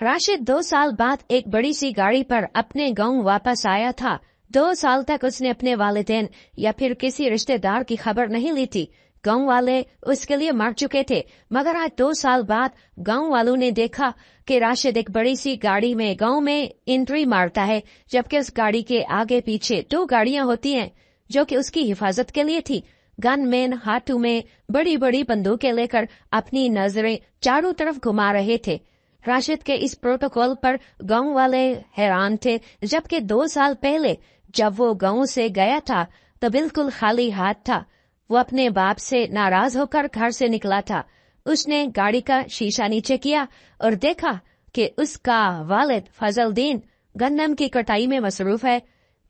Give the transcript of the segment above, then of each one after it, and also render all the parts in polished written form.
राशिद 2 साल बाद एक बड़ी सी गाड़ी पर अपने गांव वापस आया था। 2 साल तक उसने अपने वालिदैन या फिर किसी रिश्तेदार की खबर नहीं ली थी। गांव वाले उसके लिए मर चुके थे, मगर आज 2 साल बाद गांव वालों ने देखा कि राशिद एक बड़ी सी गाड़ी में गांव में एंट्री मारता है, जबकि उस गाड़ी के आगे पीछे 2 गाड़ियां होती हैं जो कि उसकी हिफाजत के लिए थी। गनमैन हाथों में बड़ी बड़ी बंदूकें लेकर अपनी नजरें चारों तरफ घुमा रहे थे। राशिद के इस प्रोटोकॉल पर गांव वाले हैरान थे, जबकि 2 साल पहले जब वो गांव से गया था तो बिल्कुल खाली हाथ था। वो अपने बाप से नाराज होकर घर से निकला था। उसने गाड़ी का शीशा नीचे किया और देखा कि उसका वालिद फजलदीन गन्नम की कटाई में मसरूफ है,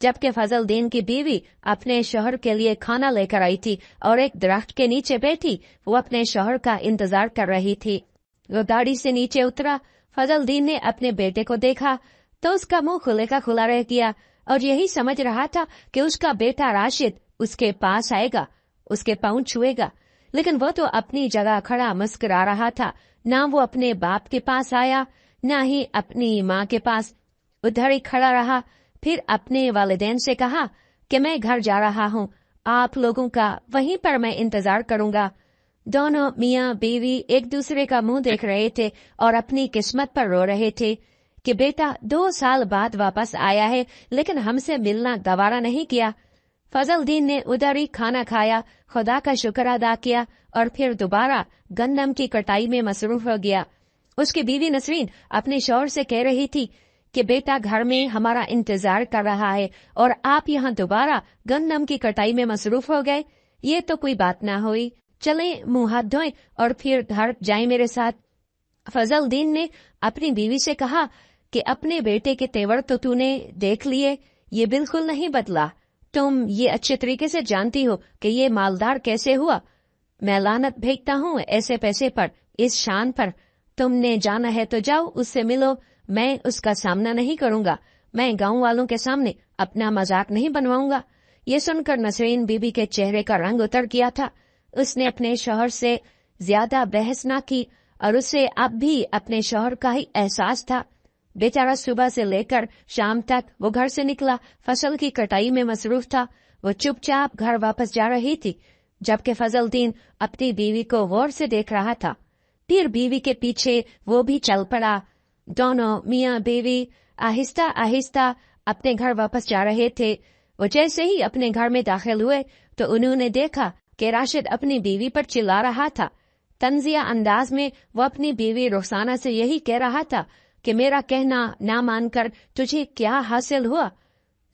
जबकि फजलदीन की बीवी अपने शौहर के लिए खाना लेकर आई थी और एक दरख्त के नीचे बैठी वो अपने शौहर का इंतजार कर रही थी। वो गाड़ी से नीचे उतरा। फजलदीन ने अपने बेटे को देखा तो उसका मुंह खुले का खुला रह गया और यही समझ रहा था कि उसका बेटा राशिद उसके पास आएगा, उसके पाँव छुएगा, लेकिन वो तो अपनी जगह खड़ा मुस्कुरा रहा था। ना वो अपने बाप के पास आया, ना ही अपनी माँ के पास। उधर ही खड़ा रहा। फिर अपने वालिदैन से कहा कि मैं घर जा रहा हूँ, आप लोगों का वहीं पर मैं इंतजार करूंगा। दोनों मियाँ बीवी एक दूसरे का मुंह देख रहे थे और अपनी किस्मत पर रो रहे थे कि बेटा 2 साल बाद वापस आया है, लेकिन हमसे मिलना गवारा नहीं किया। फजलदीन ने उधर ही खाना खाया, खुदा का शुक्र अदा किया और फिर दोबारा गन्नम की कटाई में मसरूफ हो गया। उसकी बीवी नसरीन अपने शौहर से कह रही थी कि बेटा घर में हमारा इंतजार कर रहा है और आप यहाँ दोबारा गन्नम की कटाई में मसरूफ हो गए, ये तो कोई बात ना हुई। चलें मुंह हाथ धोएं और फिर घर जाएं मेरे साथ। फजलदीन ने अपनी बीवी से कहा कि अपने बेटे के तेवर तो तूने देख लिए, ये बिल्कुल नहीं बदला। तुम ये अच्छे तरीके से जानती हो कि ये मालदार कैसे हुआ। मैं लानत भेजता हूँ ऐसे पैसे पर, इस शान पर। तुमने जाना है तो जाओ, उससे मिलो, मैं उसका सामना नहीं करूंगा। मैं गांव वालों के सामने अपना मजाक नहीं बनवाऊंगा। ये सुनकर नसरीन बीबी के चेहरे का रंग उतर गया था। उसने अपने शौहर से ज्यादा बहस ना की और उसे अब भी अपने शौहर का ही एहसास था। बेचारा सुबह से लेकर शाम तक वो घर से निकला, फसल की कटाई में मसरूफ था। वो चुपचाप घर वापस जा रही थी, जबकि फजलदीन अपनी बीवी को गौर से देख रहा था। फिर बीवी के पीछे वो भी चल पड़ा। दोनों मियाँ बीवी आहिस्ता आहिस्ता अपने घर वापस जा रहे थे। वो जैसे ही अपने घर में दाखिल हुए तो उन्होंने देखा कि राशिद अपनी बीवी पर चिल्ला रहा था। तंजिया अंदाज में वो अपनी बीवी रुखसाना से यही कह रहा था कि मेरा कहना ना मानकर तुझे क्या हासिल हुआ,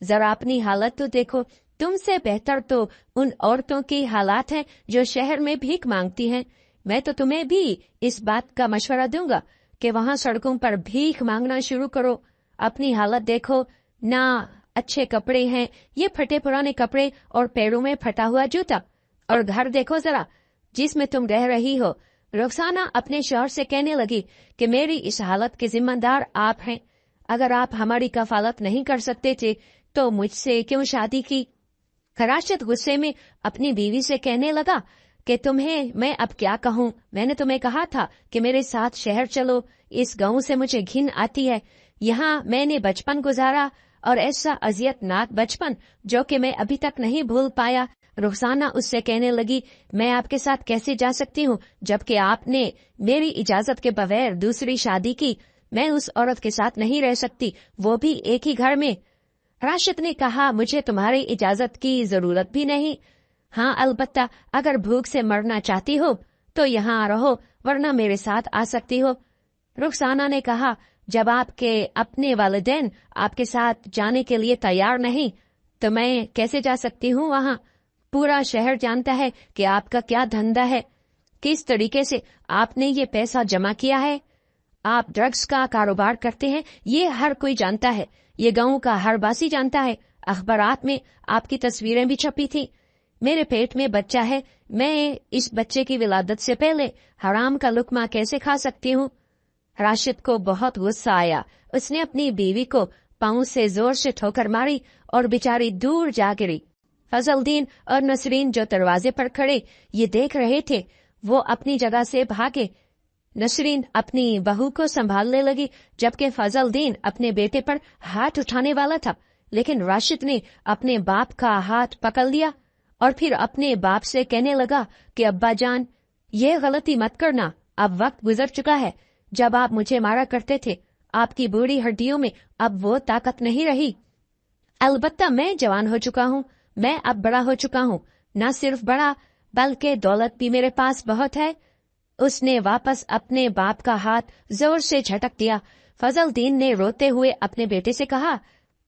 जरा अपनी हालत तो देखो। तुमसे बेहतर तो उन औरतों की हालात हैं जो शहर में भीख मांगती हैं। मैं तो तुम्हें भी इस बात का मशवरा दूंगा कि वहाँ सड़कों पर भीख मांगना शुरू करो। अपनी हालत देखो ना, अच्छे कपड़े हैं, ये फटे पुराने कपड़े और पैरों में फटा हुआ जूता। और घर देखो जरा जिसमें तुम रह रही हो। रुखसाना अपने शौहर से कहने लगी कि मेरी इस हालत के जिम्मेदार आप हैं। अगर आप हमारी कफालत नहीं कर सकते थे तो मुझसे क्यों शादी की। राशिद गुस्से में अपनी बीवी से कहने लगा कि तुम्हें मैं अब क्या कहूँ, मैंने तुम्हें कहा था कि मेरे साथ शहर चलो। इस गांव से मुझे घिन आती है। यहाँ मैंने बचपन गुजारा और ऐसा अजियतनाक बचपन जो कि मैं अभी तक नहीं भूल पाया। रुखसाना उससे कहने लगी, मैं आपके साथ कैसे जा सकती हूँ जबकि आपने मेरी इजाजत के बगैर दूसरी शादी की। मैं उस औरत के साथ नहीं रह सकती, वो भी एक ही घर में। राशिद ने कहा, मुझे तुम्हारी इजाजत की जरूरत भी नहीं। हाँ, अलबत्ता अगर भूख से मरना चाहती हो तो यहाँ रहो, वरना मेरे साथ आ सकती हो। रुखसाना ने कहा, जब आपके अपने वालिदैन आपके साथ जाने के लिए तैयार नहीं तो मैं कैसे जा सकती हूँ वहाँ। पूरा शहर जानता है कि आपका क्या धंधा है, किस तरीके से आपने ये पैसा जमा किया है। आप ड्रग्स का कारोबार करते हैं, ये हर कोई जानता है, ये गांव का हर बासी जानता है। अखबारात में आपकी तस्वीरें भी छपी थी। मेरे पेट में बच्चा है, मैं इस बच्चे की विलादत से पहले हराम का लुकमा कैसे खा सकती हूँ। राशिद को बहुत गुस्सा आया। उसने अपनी बीवी को पांव से जोर से ठोकर मारी और बेचारी दूर जा गिरी। फजलदीन और नसरीन जो दरवाजे पर खड़े ये देख रहे थे, वो अपनी जगह से भागे। नसरीन अपनी बहू को संभालने लगी, जबकि फजलुद्दीन अपने बेटे पर हाथ उठाने वाला था। लेकिन राशिद ने अपने बाप का हाथ पकड़ लिया और फिर अपने बाप से कहने लगा कि अब्बा जान, ये गलती मत करना। अब वक्त गुजर चुका है जब आप मुझे मारा करते थे। आपकी बूढ़ी हड्डियों में अब वो ताकत नहीं रही। अलबत्ता मैं जवान हो चुका हूँ, मैं अब बड़ा हो चुका हूँ। न सिर्फ बड़ा बल्कि दौलत भी मेरे पास बहुत है। उसने वापस अपने बाप का हाथ जोर से झटक दिया। फजलुद्दीन ने रोते हुए अपने बेटे से कहा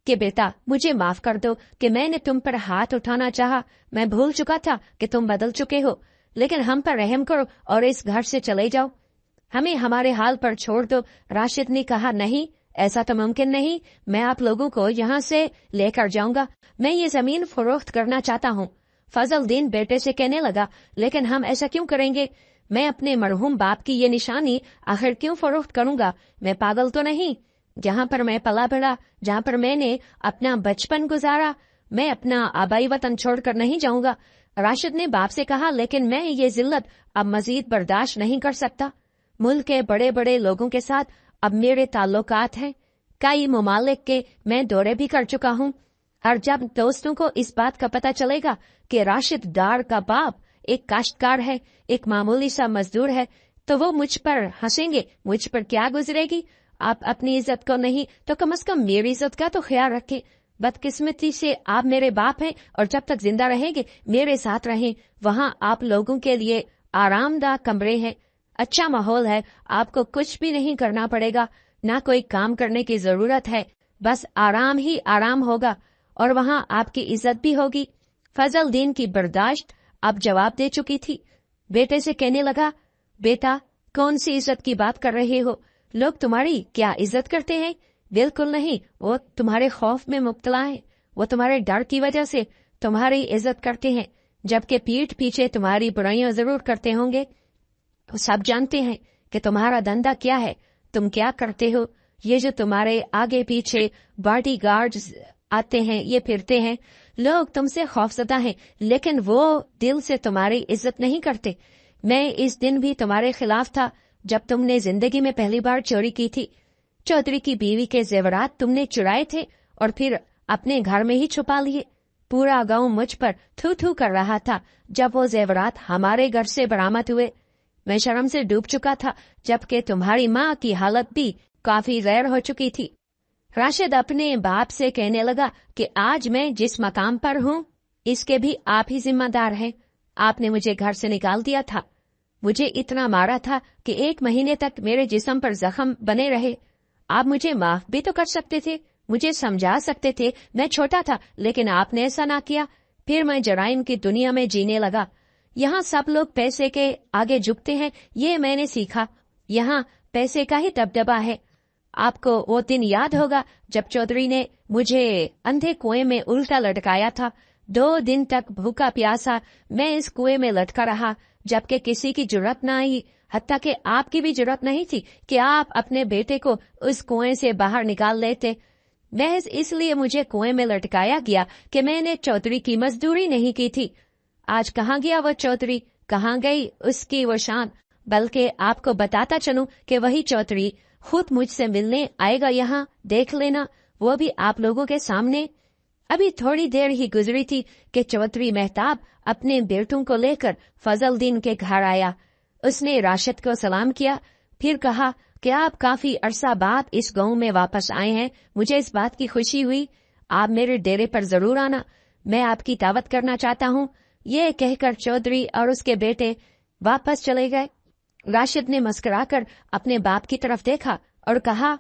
कि बेटा, मुझे माफ कर दो कि मैंने तुम पर हाथ उठाना चाहा। मैं भूल चुका था कि तुम बदल चुके हो, लेकिन हम पर रहम करो और इस घर से चले जाओ। हमें हमारे हाल पर छोड़ दो। राशिद ने कहा, नहीं, ऐसा तो मुमकिन नहीं। मैं आप लोगों को यहाँ से लेकर जाऊंगा। मैं ये जमीन फरोख्त करना चाहता हूँ। फजलुद्दीन बेटे से कहने लगा, लेकिन हम ऐसा क्यों करेंगे? मैं अपने मरहूम बाप की ये निशानी आखिर क्यों फरोख्त करूंगा? मैं पागल तो नहीं। जहाँ पर मैं पला बढ़ा, जहाँ पर मैंने अपना बचपन गुजारा, मैं अपना आबाई वतन छोड़कर नहीं जाऊंगा। राशिद ने बाप से कहा, लेकिन मैं ये जिल्लत अब मजीद बर्दाश्त नहीं कर सकता। मुल्क के बड़े बड़े लोगों के साथ अब मेरे ताल्लुकात हैं। कई ममालिक के मैं दौरे भी कर चुका हूँ, और जब दोस्तों को इस बात का पता चलेगा कि राशिद डार का बाप एक काश्तकार है, एक मामूली सा मजदूर है, तो वो मुझ पर हंसेंगे। मुझ पर क्या गुजरेगी? आप अपनी इज्जत को नहीं तो कम से कम मेरी इज्जत का तो ख्याल रखें। बदकिस्मती से आप मेरे बाप हैं और जब तक जिंदा रहेंगे मेरे साथ रहें। वहाँ आप लोगों के लिए आरामदायक कमरे हैं, अच्छा माहौल है, आपको कुछ भी नहीं करना पड़ेगा, ना कोई काम करने की जरूरत है, बस आराम ही आराम होगा और वहाँ आपकी इज्जत भी होगी। फजलुद्दीन की बर्दाश्त अब जवाब दे चुकी थी। बेटे से कहने लगा, बेटा, कौन सी इज्जत की बात कर रहे हो? लोग तुम्हारी क्या इज्जत करते हैं? बिल्कुल नहीं, वो तुम्हारे खौफ में मुब्तला है। वो तुम्हारे डर की वजह से तुम्हारी इज्जत करते हैं, जबकि पीठ पीछे तुम्हारी बुराइयां जरूर करते होंगे। सब जानते हैं कि तुम्हारा धंधा क्या है, तुम क्या करते हो। ये जो तुम्हारे आगे पीछे बॉडी गार्ड्स आते हैं, ये फिरते हैं, लोग तुमसे खौफजदा हैं, लेकिन वो दिल से तुम्हारी इज्जत नहीं करते। मैं इस दिन भी तुम्हारे खिलाफ था जब तुमने जिंदगी में पहली बार चोरी की थी। चौधरी की बीवी के जेवरात तुमने चुराए थे और फिर अपने घर में ही छुपा लिए। पूरा गांव मुझ पर थू थू कर रहा था जब वो जेवरात हमारे घर से बरामद हुए। मैं शर्म से डूब चुका था, जबकि तुम्हारी माँ की हालत भी काफी गैर हो चुकी थी। राशिद अपने बाप से कहने लगा कि आज मैं जिस मकाम पर हूँ इसके भी आप ही जिम्मेदार हैं। आपने मुझे घर से निकाल दिया था, मुझे इतना मारा था कि 1 महीने तक मेरे जिस्म पर जख्म बने रहे। आप मुझे माफ भी तो कर सकते थे, मुझे समझा सकते थे। मैं छोटा था, लेकिन आपने ऐसा ना किया। फिर मैं जराइम की दुनिया में जीने लगा। यहाँ सब लोग पैसे के आगे झुकते हैं, ये मैंने सीखा। यहाँ पैसे का ही दबदबा है। आपको वो दिन याद होगा जब चौधरी ने मुझे अंधे कुएं में उल्टा लटकाया था। 2 दिन तक भूखा प्यासा मैं इस कुएं में लटका रहा, जबकि किसी की जुर्रत न आई, हत्ता कि आपकी भी जुर्रत नहीं थी कि आप अपने बेटे को उस कुएं से बाहर निकाल लेते। महज इसलिए मुझे कुएं में लटकाया गया कि मैंने चौधरी की मजदूरी नहीं की थी। आज कहाँ गया वो चौधरी, कहाँ गई उसकी वो शान? बल्कि आपको बताता चलूं कि वही चौधरी खुद मुझसे मिलने आएगा यहाँ, देख लेना, वो भी आप लोगों के सामने। अभी थोड़ी देर ही गुजरी थी कि चौधरी मेहताब अपने बेटों को लेकर फजलुद्दीन के घर आया। उसने राशिद को सलाम किया, फिर कहा कि आप काफी अरसा बाद इस गांव में वापस आए हैं, मुझे इस बात की खुशी हुई। आप मेरे डेरे पर जरूर आना, मैं आपकी दावत करना चाहता हूँ। ये कहकर चौधरी और उसके बेटे वापस चले गए। राशिद ने मुस्कुराकर अपने बाप की तरफ देखा और कहा,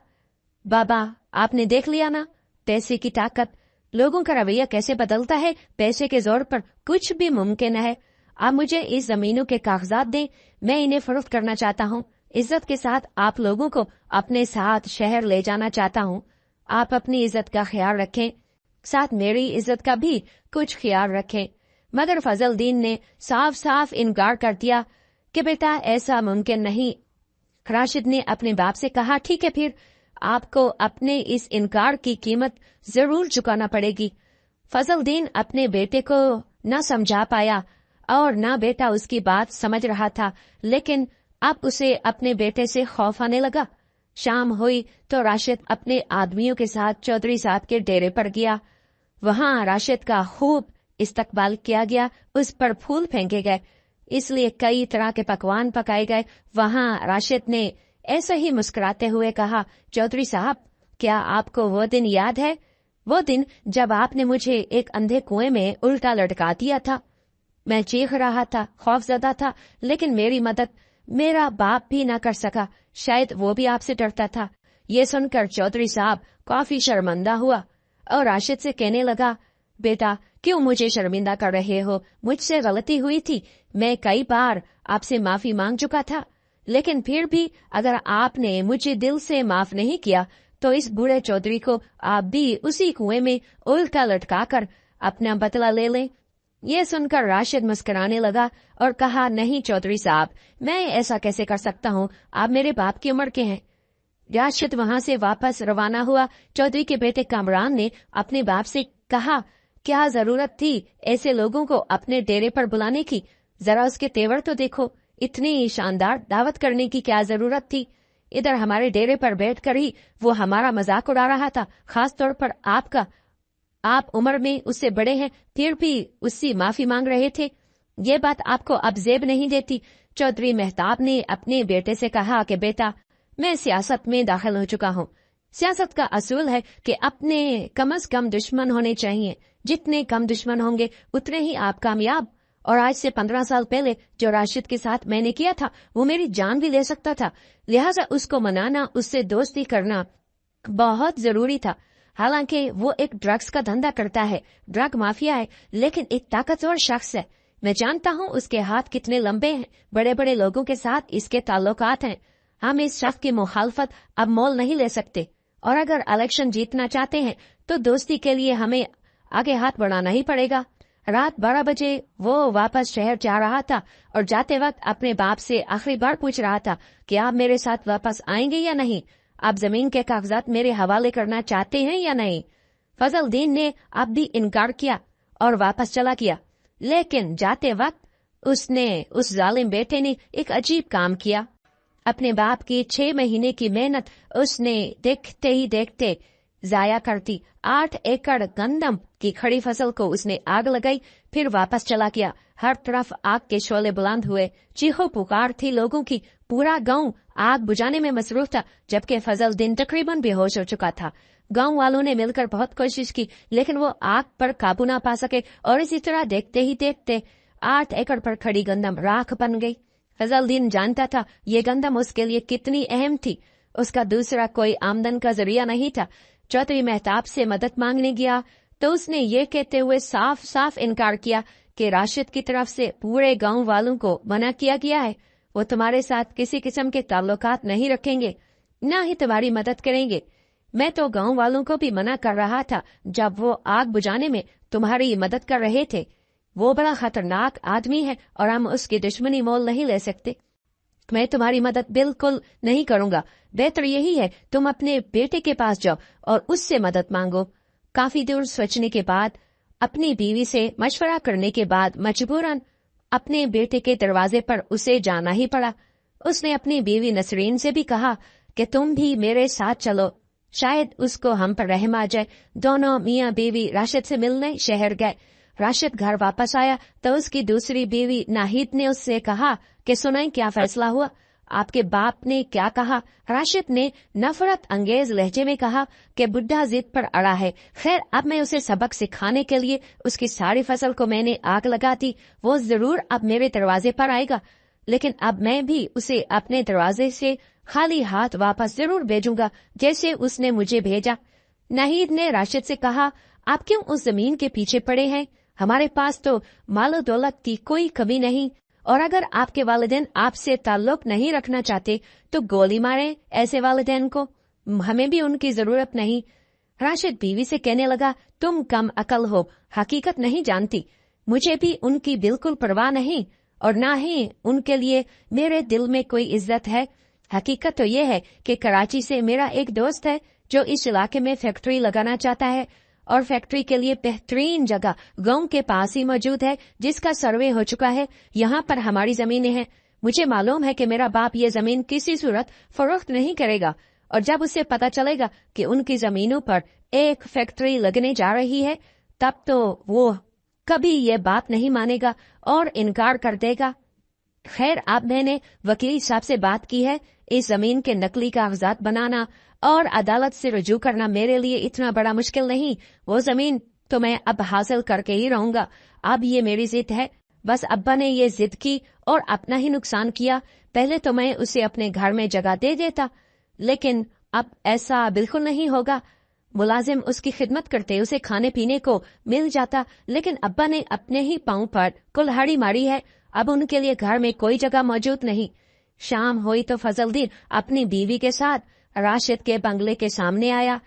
बाबा, आपने देख लिया ना पैसे की ताकत, लोगों का रवैया कैसे बदलता है। पैसे के जोर पर कुछ भी मुमकिन है। आप मुझे इस जमीनों के कागजात दें, मैं इन्हें फरोख्त करना चाहता हूँ। इज्जत के साथ आप लोगों को अपने साथ शहर ले जाना चाहता हूँ। आप अपनी इज्जत का ख्याल रखें, साथ मेरी इज्जत का भी कुछ ख्याल रखें। मगर फजलुद्दीन ने साफ साफ इनकार कर दिया कि बेटा ऐसा मुमकिन नहीं। राशिद ने अपने बाप से कहा, ठीक है, फिर आपको अपने इस इनकार की कीमत जरूर चुकाना पड़ेगी। फजलुद्दीन अपने बेटे को न समझा पाया और न बेटा उसकी बात समझ रहा था, लेकिन अब उसे अपने बेटे से खौफ आने लगा। शाम हुई तो राशिद अपने आदमियों के साथ चौधरी साहब के डेरे पर गया। वहां राशिद का खूब इस्तकबाल किया गया, उस पर फूल फेंके गए, इसलिए कई तरह के पकवान पकाए गए। वहां राशिद ने ऐसे ही मुस्कुराते हुए कहा, चौधरी साहब, क्या आपको वो दिन याद है? वो दिन जब आपने मुझे एक अंधे कुएं में उल्टा लटका दिया था। मैं चीख रहा था, खौफजदा था, लेकिन मेरी मदद मेरा बाप भी न कर सका। शायद वो भी आपसे डरता था। ये सुनकर चौधरी साहब काफी शर्मिंदा हुआ और राशिद से कहने लगा, बेटा, क्यों मुझे शर्मिंदा कर रहे हो? मुझसे गलती हुई थी, मैं कई बार आपसे माफी मांग चुका था, लेकिन फिर भी अगर आपने मुझे दिल से माफ नहीं किया तो इस बूढ़े चौधरी को आप भी उसी कुएं में उल्टा लटका कर अपना बदला ले लें। ये सुनकर राशिद मुस्कुराने लगा और कहा, नहीं चौधरी साहब, मैं ऐसा कैसे कर सकता हूँ? आप मेरे बाप की उम्र के हैं। राशिद वहां से वापस रवाना हुआ। चौधरी के बेटे कामरान ने अपने बाप से कहा, क्या जरूरत थी ऐसे लोगों को अपने डेरे पर बुलाने की? जरा उसके तेवर तो देखो, इतनी शानदार दावत करने की क्या जरूरत थी? इधर हमारे डेरे पर बैठकर ही वो हमारा मजाक उड़ा रहा था, खास तौर पर आपका। आप उम्र में उससे बड़े हैं, फिर भी उससे माफी मांग रहे थे। ये बात आपको अब जेब नहीं देती। चौधरी मेहताब ने अपने बेटे से कहा कि बेटा, मैं सियासत में दाखिल हो चुका हूँ। सियासत का असूल है कि अपने कम से कम दुश्मन होने चाहिए। जितने कम दुश्मन होंगे उतने ही आप कामयाब। और आज से 15 साल पहले जो राशिद के साथ मैंने किया था, वो मेरी जान भी ले सकता था। लिहाजा उसको मनाना, उससे दोस्ती करना बहुत जरूरी था। हालांकि वो एक ड्रग्स का धंधा करता है, ड्रग माफिया है, लेकिन एक ताकतवर शख्स है। मैं जानता हूँ उसके हाथ कितने लंबे हैं, बड़े बड़े लोगों के साथ इसके ताल्लुकात हैं। हम इस शख्स की मुखालफत अब मोल नहीं ले सकते, और अगर इलेक्शन जीतना चाहते हैं तो दोस्ती के लिए हमें आगे हाथ बढ़ाना ही पड़ेगा। रात 12 बजे वो वापस शहर जा रहा था और जाते वक्त अपने बाप से आखिरी बार पूछ रहा था कि आप मेरे साथ वापस आएंगे या नहीं? आप जमीन के कागजात मेरे हवाले करना चाहते हैं या नहीं? फजलुद्दीन ने अब भी इनकार किया और वापस चला गया। लेकिन जाते वक्त उसने, उस जालिम बेटे ने एक अजीब काम किया। अपने बाप की 6 महीने की मेहनत उसने देखते ही देखते जाया कर दी। 8 एकड़ गंदम की खड़ी फसल को उसने आग लगाई, फिर वापस चला गया। हर तरफ आग के शोले बुलंद हुए, चीखो पुकार थी लोगों की। पूरा गांव आग बुझाने में मसरूफ था, जबकि फजलुद्दीन तकरीबन बेहोश हो चुका था। गांव वालों ने मिलकर बहुत कोशिश की, लेकिन वो आग पर काबू न पा सके और इसी तरह देखते ही देखते 8 एकड़ पर खड़ी गंदम राख बन गई। फजलुद्दीन जानता था ये गंदम उसके लिए कितनी अहम थी। उसका दूसरा कोई आमदन का जरिया नहीं था। चौधरी मेहताब से मदद मांगने गया तो उसने ये कहते हुए साफ साफ इनकार किया कि राशिद की तरफ से पूरे गांव वालों को मना किया गया है। वो तुम्हारे साथ किसी किस्म के ताल्लुकात नहीं रखेंगे, न ही तुम्हारी मदद करेंगे। मैं तो गांव वालों को भी मना कर रहा था जब वो आग बुझाने में तुम्हारी मदद कर रहे थे। वो बड़ा खतरनाक आदमी है और हम उसकी दुश्मनी मोल नहीं ले सकते। मैं तुम्हारी मदद बिल्कुल नहीं करूंगा। बेहतर यही है तुम अपने बेटे के पास जाओ और उससे मदद मांगो। काफी दूर सोचने के बाद, अपनी बीवी से मशवरा करने के बाद मजबूरन अपने बेटे के दरवाजे पर उसे जाना ही पड़ा। उसने अपनी बीवी नसरीन से भी कहा कि तुम भी मेरे साथ चलो, शायद उसको हम पर रहम आ जाए। दोनों मियाँ बीवी राशिद से मिलने शहर गए। राशिद घर वापस आया तो उसकी दूसरी बीवी नाहिद ने उससे कहा कि सुनाई क्या फैसला हुआ, आपके बाप ने क्या कहा? राशिद ने नफरत अंगेज लहजे में कहा कि बुढ़ा जिद पर अड़ा है। खैर, अब मैं उसे सबक सिखाने के लिए उसकी सारी फसल को मैंने आग लगा दी। वो जरूर अब मेरे दरवाजे पर आएगा, लेकिन अब मैं भी उसे अपने दरवाजे से खाली हाथ वापस जरूर भेजूंगा जैसे उसने मुझे भेजा। नाहिद ने राशिद से कहा, आप क्यों उस जमीन के पीछे पड़े हैं? हमारे पास तो मालो दौलत की कोई कमी नहीं, और अगर आपके वालिदैन आपसे ताल्लुक नहीं रखना चाहते तो गोली मारे ऐसे वालिदैन को, हमें भी उनकी जरूरत नहीं। राशिद बीवी से कहने लगा, तुम कम अकल हो, हकीकत नहीं जानती। मुझे भी उनकी बिल्कुल परवाह नहीं और ना ही उनके लिए मेरे दिल में कोई इज्जत है। हकीकत तो ये है कि कराची से मेरा एक दोस्त है जो इस इलाके में फैक्ट्री लगाना चाहता है, और फैक्ट्री के लिए बेहतरीन जगह गांव के पास ही मौजूद है जिसका सर्वे हो चुका है। यहाँ पर हमारी जमीनें हैं। मुझे मालूम है कि मेरा बाप ये जमीन किसी सूरत फरोख्त नहीं करेगा, और जब उसे पता चलेगा कि उनकी जमीनों पर एक फैक्ट्री लगने जा रही है, तब तो वो कभी ये बात नहीं मानेगा और इनकार कर देगा। खैर, अब मैंने वकील साहब से बात की है। इस जमीन के नकली कागजात बनाना और अदालत से रजू करना मेरे लिए इतना बड़ा मुश्किल नहीं। वो जमीन तो मैं अब हासिल करके ही रहूंगा। अब ये मेरी जिद है। बस अब्बा ने ये जिद की और अपना ही नुकसान किया। पहले तो मैं उसे अपने घर में जगह दे देता, लेकिन अब ऐसा बिल्कुल नहीं होगा। मुलाजिम उसकी खिदमत करते उसे खाने पीने को मिल जाता, लेकिन अब्बा ने अपने ही पांव पर कुल्हाड़ी मारी है। अब उनके लिए घर में कोई जगह मौजूद नहीं। शाम हुई तो फजलदीन अपनी बीवी के साथ राशिद के बंगले के सामने आया।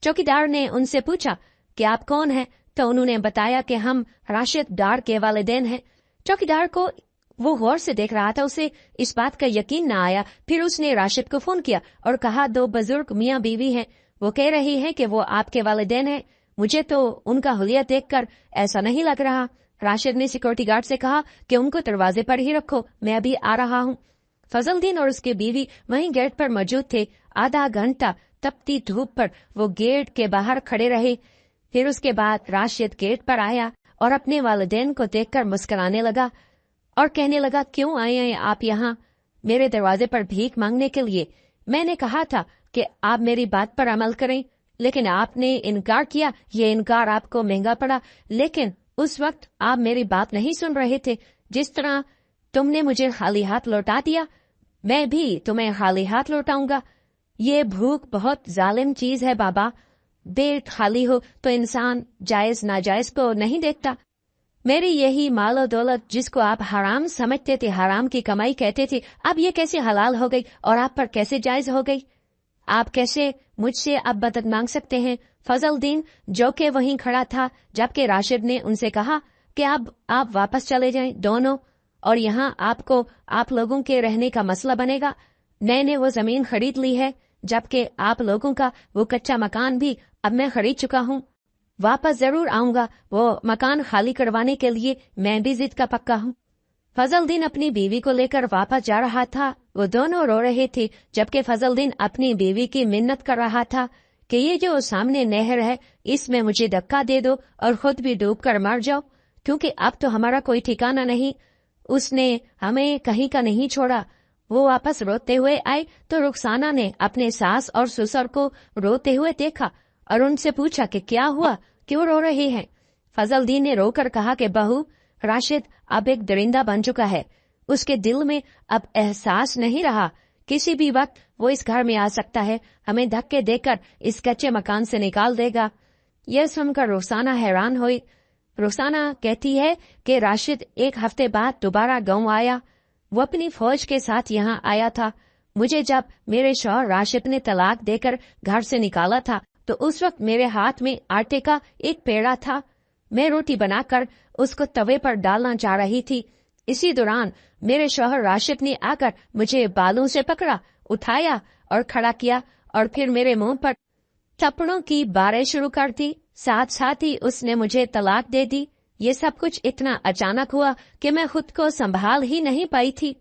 चौकीदार ने उनसे पूछा कि आप कौन हैं, तो उन्होंने बताया कि हम राशिद डार के वालिदैन हैं। चौकीदार को वो गौर से देख रहा था, उसे इस बात का यकीन न आया। फिर उसने राशिद को फोन किया और कहा, 2 बुजुर्ग मियाँ बीवी हैं, वो कह रही हैं कि वो आपके वालिदैन हैं। मुझे तो उनका हुलिया देखकर ऐसा नहीं लग रहा। राशिद ने सिक्योरिटी गार्ड से कहा कि उनको दरवाजे पर ही रखो, मैं अभी आ रहा हूँ। फजलदीन और उसकी बीवी वहीं गेट पर मौजूद थे। आधा घंटा तपती धूप पर वो गेट के बाहर खड़े रहे। फिर उसके बाद राशिद गेट पर आया और अपने वालिदैन को देखकर मुस्कुराने लगा और कहने लगा, क्यों आए हैं आप यहाँ मेरे दरवाजे पर भीख मांगने के लिए? मैंने कहा था कि आप मेरी बात पर अमल करें, लेकिन आपने इनकार किया। ये इनकार आपको महंगा पड़ा, लेकिन उस वक्त आप मेरी बात नहीं सुन रहे थे। जिस तरह तुमने मुझे खाली हाथ लौटा दिया, मैं भी तुम्हें खाली हाथ लौटाऊंगा। ये भूख बहुत जालिम चीज है बाबा। देर खाली हो तो इंसान जायज नाजायज को नहीं देखता। मेरी यही माल और दौलत जिसको आप हराम समझते थे, हराम की कमाई कहते थे, अब ये कैसे हलाल हो गई और आप पर कैसे जायज हो गई? आप कैसे मुझसे अब मदद मांग सकते हैं? फजलदीन जो कि वहीं खड़ा था, जबकि राशिद ने उनसे कहा कि अब आप वापस चले जाएं दोनों, और यहाँ आपको आप लोगों के रहने का मसला बनेगा। मैंने वो जमीन खरीद ली है, जबकि आप लोगों का वो कच्चा मकान भी अब मैं खरीद चुका हूँ। वापस जरूर आऊंगा वो मकान खाली करवाने के लिए, मैं भी जिद का पक्का हूँ। फजलदीन अपनी बीवी को लेकर वापस जा रहा था। वो दोनों रो रहे थे, जबकि फजलदीन अपनी बीवी की मिन्नत कर रहा था कि ये जो सामने नहर है, इसमें मुझे धक्का दे दो और खुद भी डूब कर मर जाओ, क्योंकि अब तो हमारा कोई ठिकाना नहीं। उसने हमें कहीं का नहीं छोड़ा। वो वापस रोते हुए आए तो रुखसाना ने अपने सास और ससुर को रोते हुए देखा और उनसे पूछा कि क्या हुआ, क्यों रो रहे हैं? फजलदीन ने रोकर कहा कि बहू, राशिद अब एक दरिंदा बन चुका है। उसके दिल में अब एहसास नहीं रहा। किसी भी वक्त वो इस घर में आ सकता है, हमें धक्के देकर इस कच्चे मकान से निकाल देगा। यह सुनकर रुखसाना हैरान हुई। रुखसाना कहती है कि राशिद 1 हफ्ते बाद दोबारा गांव आया। वो अपनी फौज के साथ यहाँ आया था। मुझे जब मेरे शौहर राशिद ने तलाक देकर घर से निकाला था, तो उस वक्त मेरे हाथ में आटे का एक पेड़ा था। मैं रोटी बनाकर उसको तवे पर डालना चाह रही थी। इसी दौरान मेरे शौहर राशिद ने आकर मुझे बालों से पकड़ा, उठाया और खड़ा किया, और फिर मेरे मुंह पर थप्पड़ों की बारिश शुरू कर दी। साथ साथ ही उसने मुझे तलाक दे दी। ये सब कुछ इतना अचानक हुआ कि मैं खुद को संभाल ही नहीं पाई थी।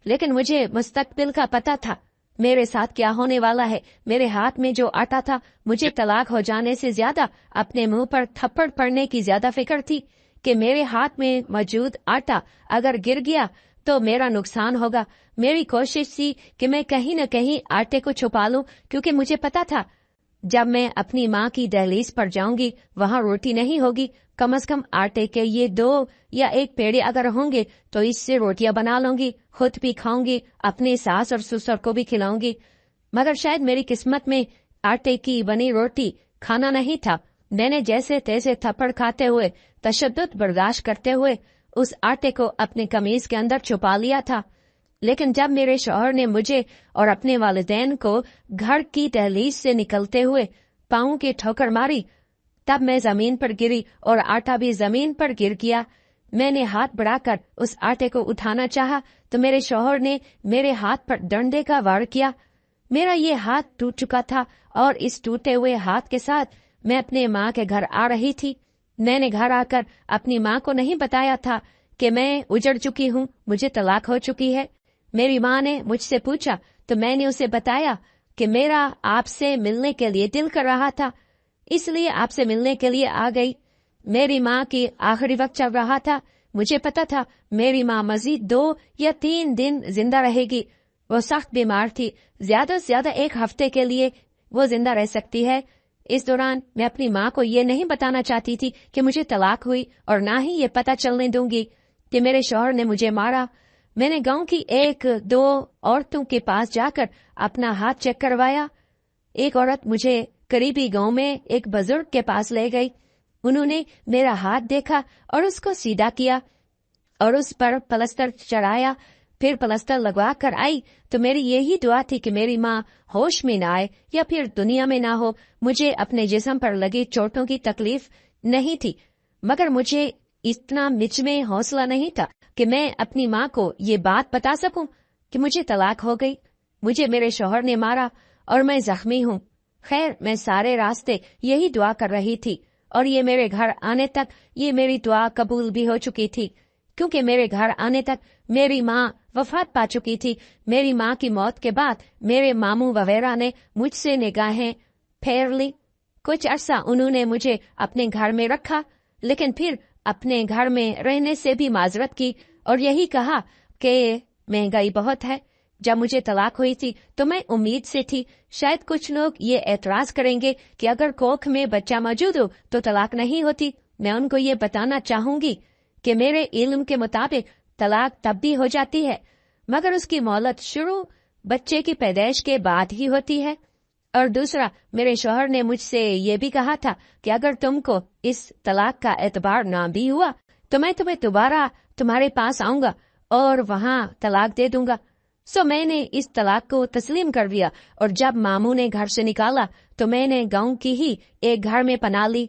लेकिन मुझे मुस्तकबिल का पता था, मेरे साथ क्या होने वाला है। मेरे हाथ में जो आटा था, मुझे तलाक हो जाने से ज्यादा अपने मुंह पर थप्पड़ पड़ने की ज्यादा फिक्र थी कि मेरे हाथ में मौजूद आटा अगर गिर गया तो मेरा नुकसान होगा। मेरी कोशिश थी कि मैं कहीं न कहीं आटे को छुपा लूं, क्योंकि मुझे पता था जब मैं अपनी माँ की दहलीज पर जाऊंगी वहाँ रोटी नहीं होगी। कम से कम आटे के ये 2 या 1 पेड़े अगर होंगे तो इससे रोटियां बना लूंगी, खुद भी खाऊंगी, अपने सास और ससुर को भी खिलाऊंगी। मगर शायद मेरी किस्मत में आटे की बनी रोटी खाना नहीं था। मैंने जैसे तैसे थप्पड़ खाते हुए, तशद्दुद बर्दाश्त करते हुए उस आटे को अपने कमीज के अंदर छुपा लिया था। लेकिन जब मेरे शौहर ने मुझे और अपने वालिदैन को घर की दहलीज से निकलते हुए पांव की ठोकर मारी, तब मैं जमीन पर गिरी और आटा भी जमीन पर गिर गया। मैंने हाथ बढ़ाकर उस आटे को उठाना चाहा तो मेरे शौहर ने मेरे हाथ पर डंडे का वार किया। मेरा ये हाथ टूट चुका था और इस टूटे हुए हाथ के साथ मैं अपने माँ के घर आ रही थी। मैंने घर आकर अपनी माँ को नहीं बताया था कि मैं उजड़ चुकी हूँ, मुझे तलाक हो चुकी है। मेरी माँ ने मुझसे पूछा तो मैंने उसे बताया कि मेरा आपसे मिलने के लिए दिल कर रहा था, इसलिए आपसे मिलने के लिए आ गई। मेरी माँ की आखिरी वक्त चल रहा था। मुझे पता था मेरी माँ मजीद 2 या 3 दिन जिंदा रहेगी। वो सख्त बीमार थी, ज्यादा से ज्यादा 1 हफ्ते के लिए वो जिंदा रह सकती है। इस दौरान मैं अपनी माँ को ये नहीं बताना चाहती थी कि मुझे तलाक हुई, और ना ही ये पता चलने दूंगी कि मेरे शौहर ने मुझे मारा। मैंने गांव की 1-2 औरतों के पास जाकर अपना हाथ चेक करवाया। एक औरत मुझे करीबी गांव में एक बुजुर्ग के पास ले गई। उन्होंने मेरा हाथ देखा और उसको सीधा किया और उस पर प्लास्टर चढ़ाया। फिर प्लास्टर लगवा कर आई तो मेरी यही दुआ थी कि मेरी माँ होश में न आए या फिर दुनिया में ना हो। मुझे अपने जिस्म पर लगी चोटों की तकलीफ नहीं थी, मगर मुझे इतना मुझ में हौसला नहीं था कि मैं अपनी माँ को ये बात बता सकूं कि मुझे तलाक हो गई, मुझे मेरे शौहर ने मारा और मैं जख्मी हूँ। खैर, मैं सारे रास्ते यही दुआ कर रही थी और ये मेरे घर आने तक ये मेरी दुआ कबूल भी हो चुकी थी, क्योंकि मेरे घर आने तक मेरी माँ वफात पा चुकी थी। मेरी माँ की मौत के बाद मेरे मामू वगैरह ने मुझसे निगाहें फेर ली। कुछ अरसा उन्होंने मुझे अपने घर में रखा, लेकिन फिर अपने घर में रहने से भी माजरत की और यही कहा कि महंगाई बहुत है। जब मुझे तलाक हुई थी तो मैं उम्मीद से थी शायद कुछ लोग ये एतराज करेंगे कि अगर कोख में बच्चा मौजूद हो तो तलाक नहीं होती। मैं उनको ये बताना चाहूंगी कि मेरे इल्म के मुताबिक तलाक तब भी हो जाती है, मगर उसकी मोहलत शुरू बच्चे की पैदाइश के बाद ही होती है। और दूसरा, मेरे शौहर ने मुझसे ये भी कहा था कि अगर तुमको इस तलाक का एतबार ना भी हुआ तो मैं तुम्हें दोबारा तुम्हारे पास आऊंगा और वहां तलाक दे दूंगा। सो मैंने इस तलाक को तस्लीम कर दिया और जब मामू ने घर से निकाला तो मैंने गांव की ही एक घर में पनाह ली।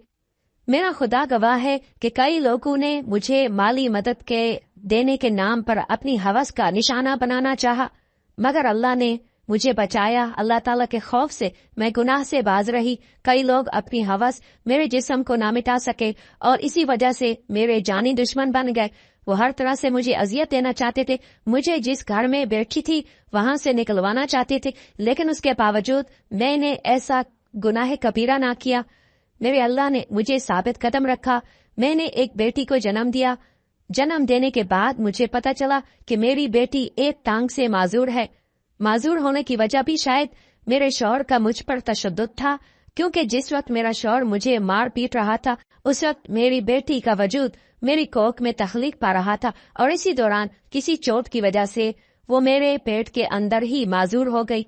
मेरा खुदा गवाह है कि कई लोगों ने मुझे माली मदद के देने के नाम पर अपनी हवस का निशाना बनाना चाहा, मगर अल्लाह ने मुझे बचाया। अल्लाह ताला के खौफ से मैं गुनाह से बाज रही। कई लोग अपनी हवस मेरे जिस्म को ना मिटा सके और इसी वजह से मेरे जानी दुश्मन बन गए। वो हर तरह से मुझे अजियत देना चाहते थे। मुझे जिस घर में बैठी थी वहां से निकलवाना चाहते थे, लेकिन उसके बावजूद मैंने ऐसा गुनाह कबीरा ना किया। मेरे अल्लाह ने मुझे साबित कदम रखा। मैंने एक बेटी को जन्म दिया। जन्म देने के बाद मुझे पता चला कि मेरी बेटी एक टांग से माजूर है। माजूर होने की वजह भी शायद मेरे शौहर का मुझ पर तशद्दुद था, क्योंकि जिस वक्त मेरा शौहर मुझे मार पीट रहा था उस वक्त मेरी बेटी का वजूद मेरी कोख में तख्लीक पा रहा था और इसी दौरान किसी चोट की वजह से वो मेरे पेट के अंदर ही माजूर हो गई।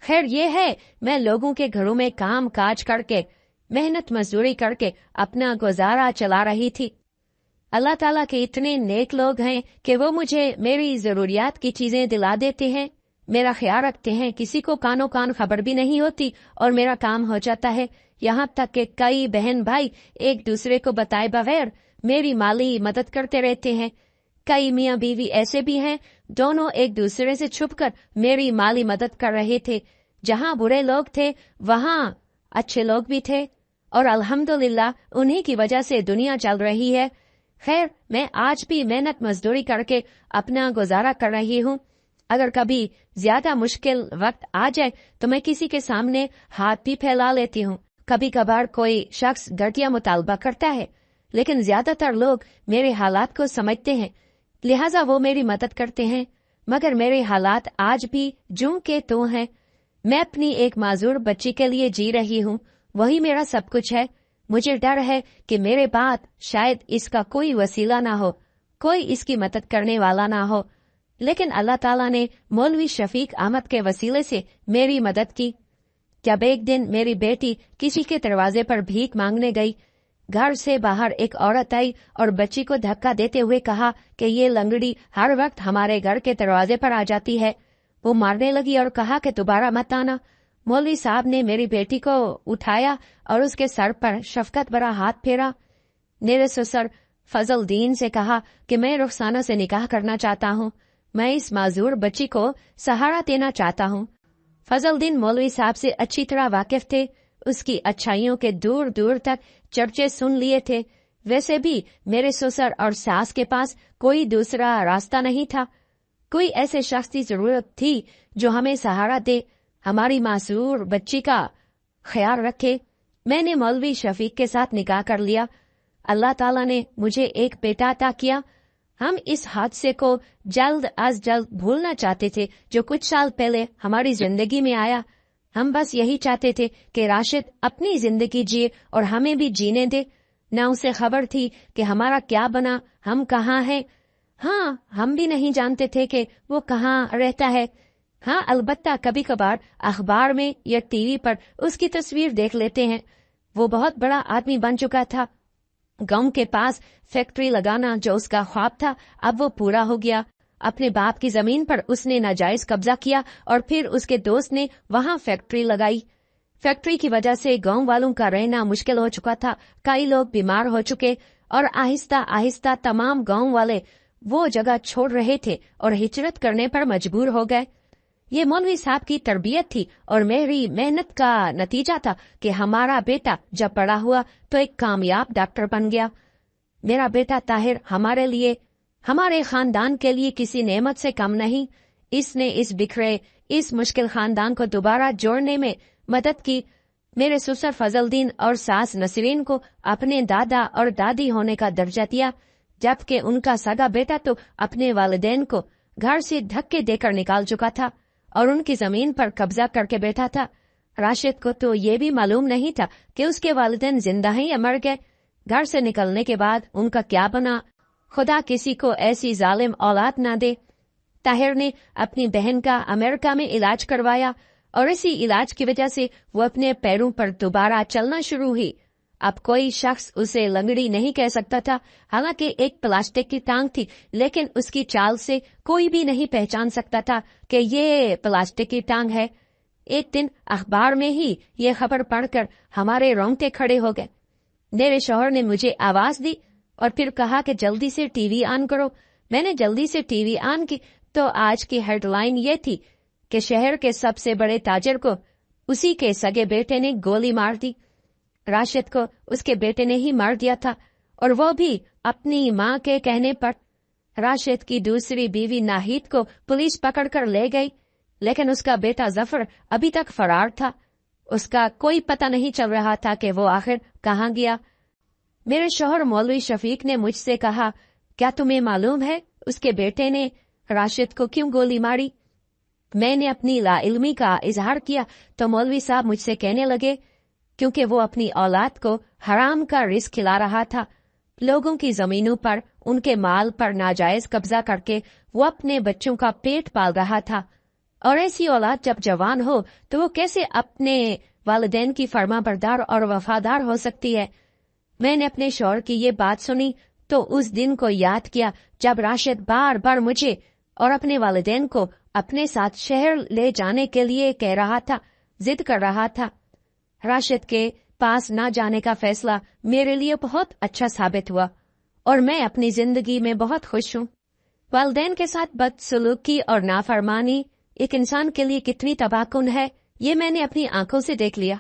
खैर ये है, मैं लोगों के घरों में काम काज करके मेहनत मजदूरी करके अपना गुजारा चला रही थी। अल्लाह ताला के इतने नेक लोग हैं कि वो मुझे मेरी जरूरियात की चीजें दिला देते हैं, मेरा ख्याल रखते हैं। किसी को कानो कान खबर भी नहीं होती और मेरा काम हो जाता है। यहाँ तक कि कई बहन भाई एक दूसरे को बताए बगैर मेरी माली मदद करते रहते हैं। कई मियाँ बीवी ऐसे भी हैं, दोनों एक दूसरे से छुपकर मेरी माली मदद कर रहे थे। जहाँ बुरे लोग थे वहाँ अच्छे लोग भी थे और अल्हम्दुलिल्लाह उन्हीं की वजह से दुनिया चल रही है। खैर, मैं आज भी मेहनत मजदूरी करके अपना गुजारा कर रही हूँ। अगर कभी ज्यादा मुश्किल वक्त आ जाए तो मैं किसी के सामने हाथ भी फैला लेती हूँ। कभी कभार कोई शख्स घटिया मुतालबा करता है, लेकिन ज्यादातर लोग मेरे हालात को समझते हैं, लिहाजा वो मेरी मदद करते हैं। मगर मेरे हालात आज भी जूं के तो हैं। मैं अपनी एक माजूर बच्ची के लिए जी रही हूँ, वही मेरा सब कुछ है। मुझे डर है कि मेरे बाद शायद इसका कोई वसीला ना हो, कोई इसकी मदद करने वाला ना हो, लेकिन अल्लाह ताला ने मौलवी शफीक अहमद के वसीले से मेरी मदद की। जब एक दिन मेरी बेटी किसी के दरवाजे पर भीख मांगने गई, घर से बाहर एक औरत आई और बच्ची को धक्का देते हुए कहा कि ये लंगड़ी हर वक्त हमारे घर के दरवाजे पर आ जाती है। वो मारने लगी और कहा कि दोबारा मत आना। मौलवी साहब ने मेरी बेटी को उठाया और उसके सर पर शफकत भरा हाथ फेरा। मेरे ससुर फजल दीन से कहा कि मैं रुखसाना से निकाह करना चाहता हूँ, मैं इस माजूर बच्ची को सहारा देना चाहता हूँ। फजल दीन मौलवी साहब से अच्छी तरह वाकिफ थे, उसकी अच्छाइयों के दूर दूर तक चर्चे सुन लिए थे। वैसे भी मेरे ससुर और सास के पास कोई दूसरा रास्ता नहीं था। कोई ऐसे शख्स की जरूरत थी जो हमें सहारा दे, हमारी मासूर बच्ची का ख्याल रखे। मैंने मौलवी शफीक के साथ निकाह कर लिया। अल्लाह ताला ने मुझे एक बेटा अता किया। हम इस हादसे को जल्द अज जल्द भूलना चाहते थे जो कुछ साल पहले हमारी जिंदगी में आया। हम बस यही चाहते थे कि राशिद अपनी जिंदगी जिए और हमें भी जीने दे। न उसे खबर थी कि हमारा क्या बना, हम कहाँ हैं। हाँ, हम भी नहीं जानते थे कि वो कहाँ रहता है। हाँ, अलबत्ता कभी कभार अखबार में या टीवी पर उसकी तस्वीर देख लेते हैं। वो बहुत बड़ा आदमी बन चुका था। गांव के पास फैक्ट्री लगाना जो उसका ख्वाब था, अब वो पूरा हो गया। अपने बाप की जमीन पर उसने नाजायज कब्जा किया और फिर उसके दोस्त ने वहां फैक्ट्री लगाई। फैक्ट्री की वजह से गांव वालों का रहना मुश्किल हो चुका था। कई लोग बीमार हो चुके और आहिस्ता आहिस्ता तमाम गांव वाले वो जगह छोड़ रहे थे और हिजरत करने पर मजबूर हो गए। ये मौलवी साहब की तरबियत थी और मेरी मेहनत का नतीजा था कि हमारा बेटा जब बड़ा हुआ तो एक कामयाब डॉक्टर बन गया। मेरा बेटा ताहिर हमारे लिए, हमारे खानदान के लिए किसी नेमत से कम नहीं। इसने इस बिखरे, इस मुश्किल खानदान को दोबारा जोड़ने में मदद की। मेरे ससुर फजलदीन और सास नसरीन को अपने दादा और दादी होने का दर्जा दिया, जबकि उनका सगा बेटा तो अपने वालिदैन को घर से धक्के देकर निकाल चुका था और उनकी जमीन पर कब्जा करके बैठा था। राशिद को तो ये भी मालूम नहीं था कि उसके वालिदैन जिंदा हैं या मर गए। घर से निकलने के बाद उनका क्या बना, खुदा किसी को ऐसी जालिम औलाद ना दे। ताहिर ने अपनी बहन का अमेरिका में इलाज करवाया और इसी इलाज की वजह से वो अपने पैरों पर दोबारा चलना शुरू हुई। अब कोई शख्स उसे लंगड़ी नहीं कह सकता था। हालांकि एक प्लास्टिक की टांग थी, लेकिन उसकी चाल से कोई भी नहीं पहचान सकता था कि ये प्लास्टिक की टांग है। एक दिन अखबार में ही ये खबर पढ़कर हमारे रोंगटे खड़े हो गए। मेरे शौहर ने मुझे आवाज दी और फिर कहा कि जल्दी से टीवी ऑन करो। मैंने जल्दी से टीवी ऑन की तो आज की हेडलाइन ये थी कि शहर के सबसे बड़े ताजिर को उसी के सगे बेटे ने गोली मार दी। राशिद को उसके बेटे ने ही मार दिया था, और वो भी अपनी माँ के कहने पर। राशिद की दूसरी बीवी नाहिद को पुलिस पकड़कर ले गई, लेकिन उसका बेटा जफर अभी तक फरार था। उसका कोई पता नहीं चल रहा था कि वो आखिर कहाँ गया। मेरे शौहर मौलवी शफीक ने मुझसे कहा, क्या तुम्हें मालूम है उसके बेटे ने राशिद को क्यों गोली मारी? मैंने अपनी लाइल्मी का इजहार किया तो मौलवी साहब मुझसे कहने लगे, क्योंकि वो अपनी औलाद को हराम का रिस्क खिला रहा था। लोगों की जमीनों पर, उनके माल पर नाजायज कब्जा करके वो अपने बच्चों का पेट पाल रहा था। और ऐसी औलाद जब जवान हो तो वो कैसे अपने वालिदैन की फर्माबरदार और वफादार हो सकती है। मैंने अपने शौहर की ये बात सुनी तो उस दिन को याद किया जब राशिद बार बार मुझे और अपने वालिदैन को अपने साथ शहर ले जाने के लिए कह रहा था, जिद कर रहा था। राशिद के पास न जाने का फैसला मेरे लिए बहुत अच्छा साबित हुआ और मैं अपनी जिंदगी में बहुत खुश हूँ। वालिदैन के साथ बदसलूकी और नाफरमानी एक इंसान के लिए कितनी तबाहकुन है, ये मैंने अपनी आंखों से देख लिया।